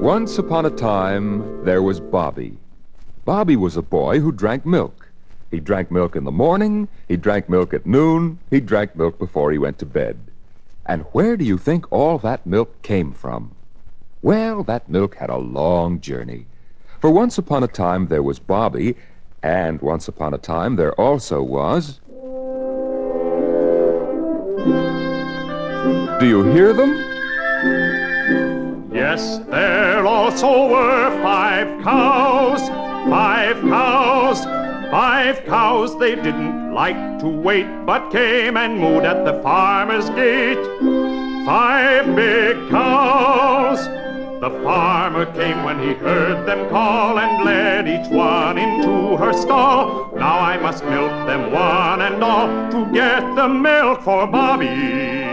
Once upon a time, there was Bobby. Bobby was a boy who drank milk. He drank milk in the morning, he drank milk at noon, he drank milk before he went to bed. And where do you think all that milk came from? Well, that milk had a long journey. For once upon a time there was Bobby, and once upon a time there also was... Do you hear them? Yes, there also were 5 cows, 5 cows, 5 cows. They didn't like to wait, but came and mooed at the farmer's gate. 5 big cows. The farmer came when he heard them call and led each one into her stall. Now I must milk them one and all to get the milk for Bobby.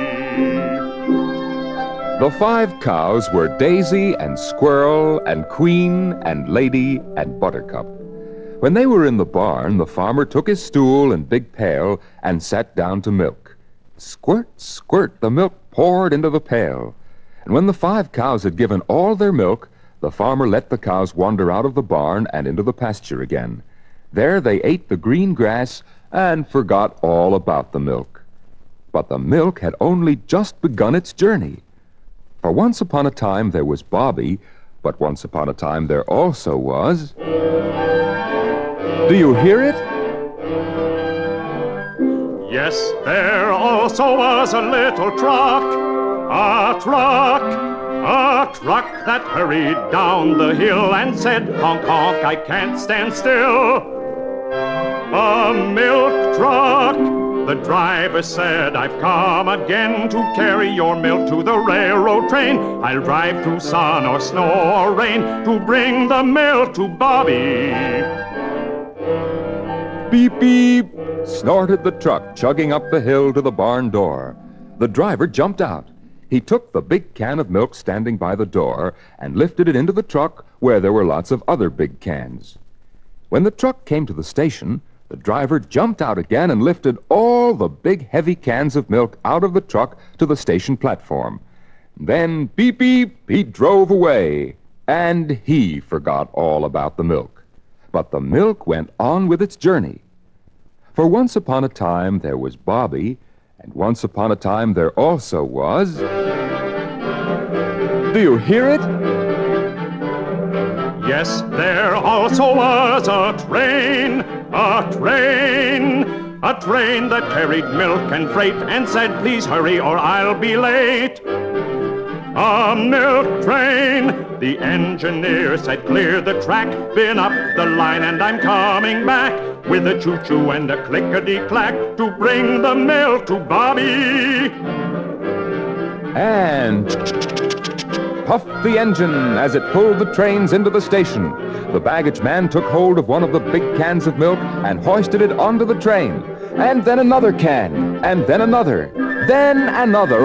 The 5 cows were Daisy and Squirrel and Queen and Lady and Buttercup. When they were in the barn, the farmer took his stool and big pail and sat down to milk. Squirt, squirt, the milk poured into the pail. And when the 5 cows had given all their milk, the farmer let the cows wander out of the barn and into the pasture again. There they ate the green grass and forgot all about the milk. But the milk had only just begun its journey. For once upon a time there was Bobby, but once upon a time there also was... Do you hear it? Yes, there also was a little truck, a truck that hurried down the hill and said, honk, honk, I can't stand still. A milk truck. The driver said, I've come again to carry your milk to the railroad train. I'll drive through sun or snow or rain to bring the milk to Bobby. Beep, beep, snorted the truck, chugging up the hill to the barn door. The driver jumped out. He took the big can of milk standing by the door and lifted it into the truck where there were lots of other big cans. When the truck came to the station, the driver jumped out again and lifted all the big heavy cans of milk out of the truck to the station platform. Then, beep, beep, he drove away, and he forgot all about the milk. But the milk went on with its journey. For once upon a time there was Bobby, and once upon a time there also was... Do you hear it? Yes, there also was a train, a train that carried milk and freight and said, please hurry or I'll be late. A milk train, the engineer said, clear the track, been up the line and I'm coming back with a choo-choo and a clickety-clack to bring the milk to Bobby. And puffed the engine as it pulled the trains into the station. The baggage man took hold of one of the big cans of milk and hoisted it onto the train. And then another can, and then another,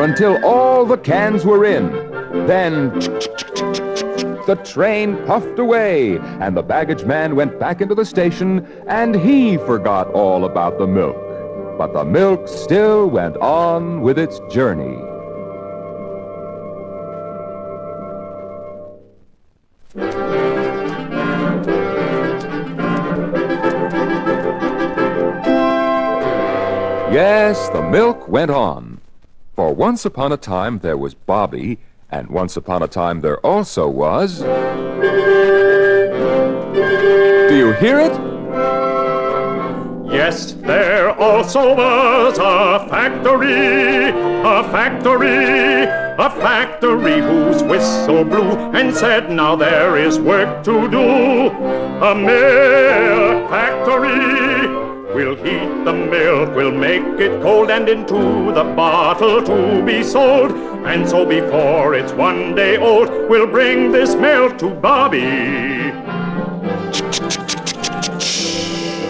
until all the cans were in. Then the train puffed away, and the baggage man went back into the station, and he forgot all about the milk. But the milk still went on with its journey. Yes, the milk went on. For once upon a time there was Bobby, and once upon a time there also was... Do you hear it? Yes, there also was a factory whose whistle blew and said, now there is work to do. A milk factory. We'll heat the milk, we'll make it cold and into the bottle to be sold. And so before it's 1 day old, we'll bring this milk to Bobby.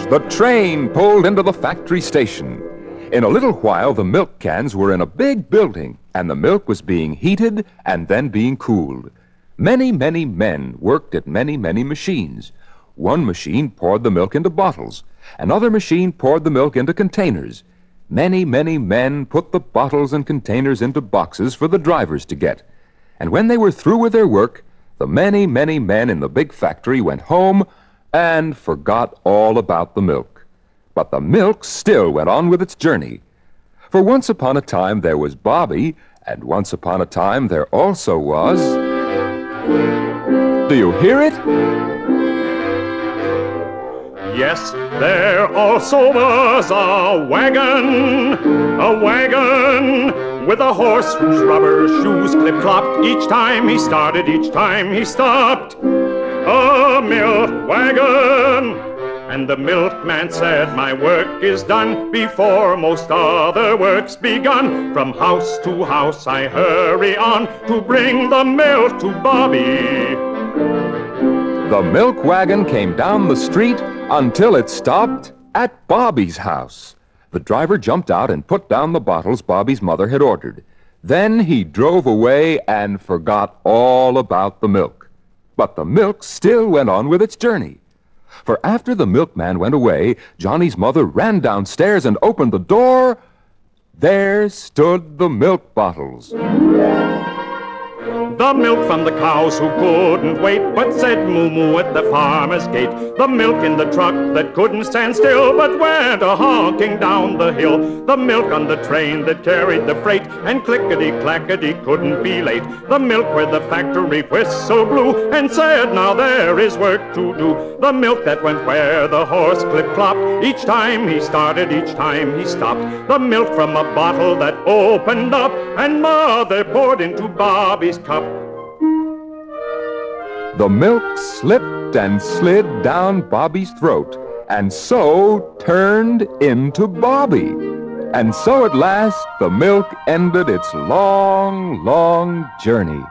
The train pulled into the factory station. In a little while, the milk cans were in a big building, and the milk was being heated and then being cooled. Many, many men worked at many, many machines. One machine poured the milk into bottles. Another machine poured the milk into containers. Many, many men put the bottles and containers into boxes for the drivers to get. And when they were through with their work, the many, many men in the big factory went home and forgot all about the milk. But the milk still went on with its journey. For once upon a time there was Bobby, and once upon a time there also was... Do you hear it? Yes, there also was a wagon with a horse whose rubber shoes clip-clopped each time he started, each time he stopped. A milk wagon. And the milkman said, my work is done before most other work's begun. From house to house I hurry on to bring the milk to Bobby. The milk wagon came down the street until it stopped at Bobby's house. The driver jumped out and put down the bottles Bobby's mother had ordered. Then he drove away and forgot all about the milk. But the milk still went on with its journey. For after the milkman went away, Johnny's mother ran downstairs and opened the door. There stood the milk bottles. The milk from the cows who couldn't wait, but said moo-moo at the farmer's gate. The milk in the truck that couldn't stand still, but went a-honking down the hill. The milk on the train that carried the freight, and clickety-clackety couldn't be late. The milk where the factory whistle blew, and said, now there is work to do. The milk that went where the horse clip-clopped, each time he started, each time he stopped. The milk from a bottle that opened up, and Mother poured into Bobby's cup. The milk slipped and slid down Bobby's throat, and so turned into Bobby. And so at last the milk ended its long, long journey.